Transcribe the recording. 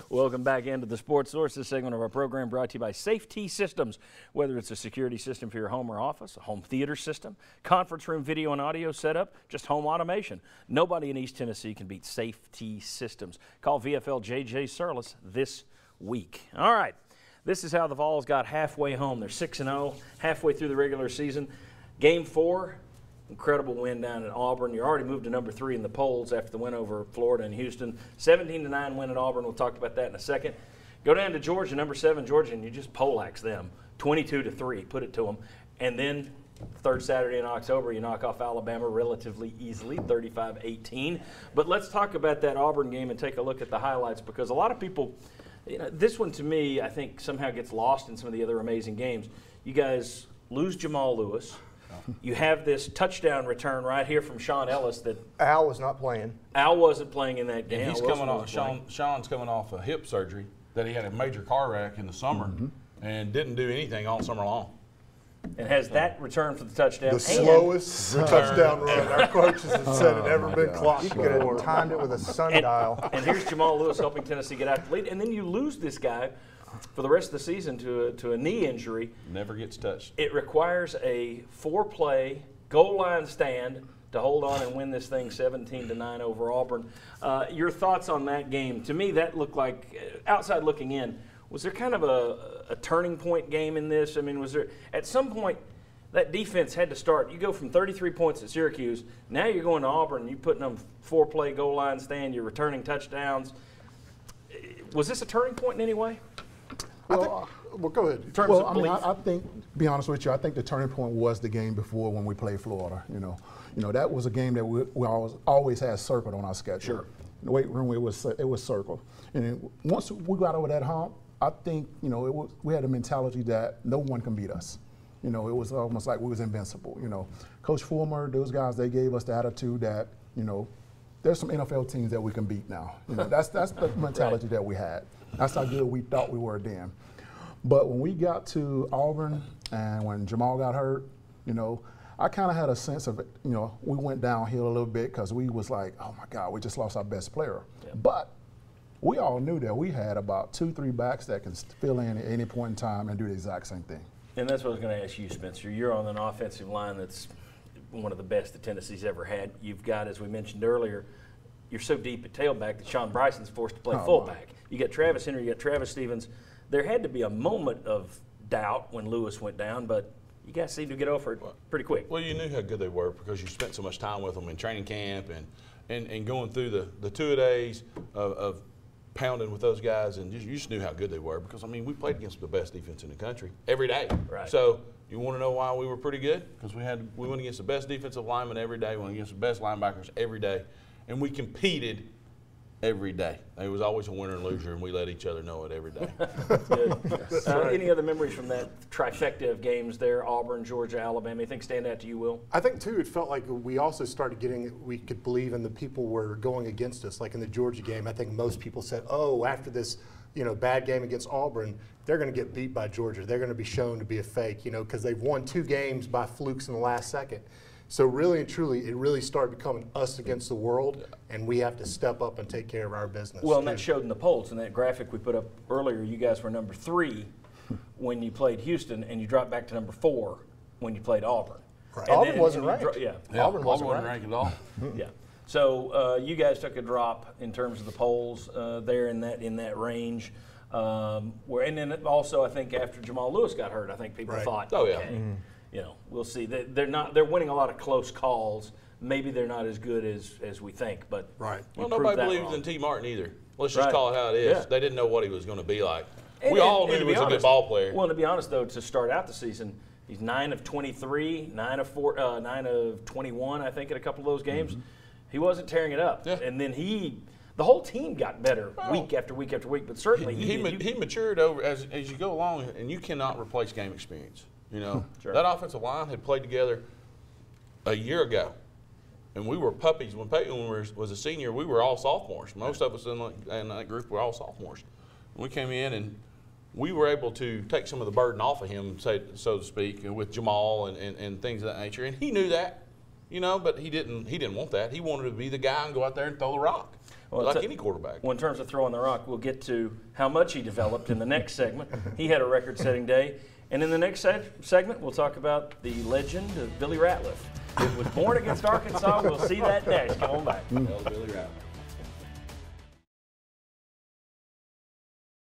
Welcome back into the Sports Source. This segment of our program brought to you by Safety Systems. Whether it's a security system for your home or office, a home theater system, conference room video and audio setup, just home automation, nobody in East Tennessee can beat Safety Systems. Call VFL J.J. Surlis this week. All right, this is how the Vols got halfway home. They're 6-0, halfway through the regular season. Game 4. Incredible win down at Auburn. You're already moved to number 3 in the polls after the win over Florida and Houston. 17-9 win at Auburn. We'll talk about that in a second. Go down to Georgia, number 7 Georgia, and you just poleaxe them, 22-3. Put it to them, and then third Saturday in October, you knock off Alabama relatively easily, 35-18. But let's talk about that Auburn game and take a look at the highlights, because a lot of people, this one to me, I think somehow gets lost in some of the other amazing games. You guys lose Jamal Lewis. You have this touchdown return right here from Sean Ellis that Al was not playing. Al wasn't playing in that game. And he's coming off. Sean's coming off a hip surgery that he had a major car wreck in the summer and didn't do anything all summer long. And has that return for the touchdown. The slowest touchdown run our coaches have said it ever been clocked. You could have timed it with a sundial. And here's Jamal Lewis helping Tennessee get out the lead. And then you lose this guy for the rest of the season to a knee injury. Never gets touched. It requires a 4-play goal line stand to hold on and win this thing 17-9 over Auburn. Your thoughts on that game? To me, that looked like, outside looking in, was there kind of a turning point game in this? I mean, was there, at some point, that defense had to start. You go from 33 points at Syracuse, now you're going to Auburn, and you're putting them 4-play goal line stand, you're returning touchdowns. Was this a turning point in any way? Well, go ahead. I think, to be honest with you, I think the turning point was the game before when we played Florida. You know, that was a game that we always had circled on our schedule. Sure. The weight room, it was circled. And then once we got over that hump, I think, we had a mentality that no one can beat us. It was almost like we was invincible. Coach Fulmer, those guys, they gave us the attitude that, there's some NFL teams that we can beat now. That's the mentality that we had. That's how good we thought we were then. But when we got to Auburn and when Jamal got hurt, I kind of had a sense of it. We went downhill a little bit because we was like, oh my God, we just lost our best player. Yeah. But we all knew that we had about 2-3 backs that can fill in at any point in time and do the exact same thing. And that's what I was going to ask you, Spencer. You're on an offensive line that's one of the best that Tennessee's ever had. You've got, as we mentioned earlier, you're so deep at tailback that Sean Bryson's forced to play fullback. You got Travis Henry, you got Travis Stevens. There had to be a moment of doubt when Lewis went down, but you guys seem to get over it pretty quick. Well, you knew how good they were because you spent so much time with them in training camp and going through the two-a-days of pounding with those guys, and you just knew how good they were because, I mean, we played against the best defense in the country every day. Right. So you want to know why we were pretty good? Because we went against the best defensive linemen every day, we went against the best linebackers every day, and we competed every day. It was always a winner and loser, and we let each other know it every day. Good. Any other memories from that trifecta of games there, Auburn, Georgia, Alabama? Anything stand out to you, Will? I think, too, it felt like we also started we could believe in the people were going against us. Like in the Georgia game, I think most people said, oh, after this bad game against Auburn, they're going to get beat by Georgia. They're going to be shown to be a fake, because they've won 2 games by flukes in the last second. So really and truly, it really started becoming us against the world, and we have to step up and take care of our business. Well, and that showed in the polls. In that graphic we put up earlier, you guys were number 3 when you played Houston, and you dropped back to number 4 when you played Auburn. Right. Auburn wasn't ranked. Auburn wasn't ranked at all. Yeah. So you guys took a drop in terms of the polls there in that range. And then also, I think after Jamal Lewis got hurt, I think people thought, okay, we'll see. They're winning a lot of close calls. Maybe they're not as good as we think, but well, nobody believes in T. Martin either. Let's just call it how it is. Yeah. they didn't know what he was going to be like. We all knew he was a good ball player. Well, to be honest, though, to start out the season, he's 9 of 23, 9 of 21, I think, in a couple of those games. Mm-hmm. He wasn't tearing it up, and then the whole team got better week after week after week. But certainly he matured over as you go along, and you cannot replace game experience. Sure. That offensive line had played together a year ago, and we were puppies. When Peyton was a senior, we were all sophomores. Most of us in that group were all sophomores. We came in, and we were able to take some of the burden off of him, so to speak, with Jamal and things of that nature. And he knew that, but he didn't want that. He wanted to be the guy and go out there and throw the rock. Well, like any quarterback. Well, in terms of throwing the rock, we'll get to how much he developed in the next segment. He had a record-setting day. And in the next segment, we'll talk about the legend of Billy Ratliff. It was born against Arkansas. We'll see that next. Come on back. Billy Ratliff.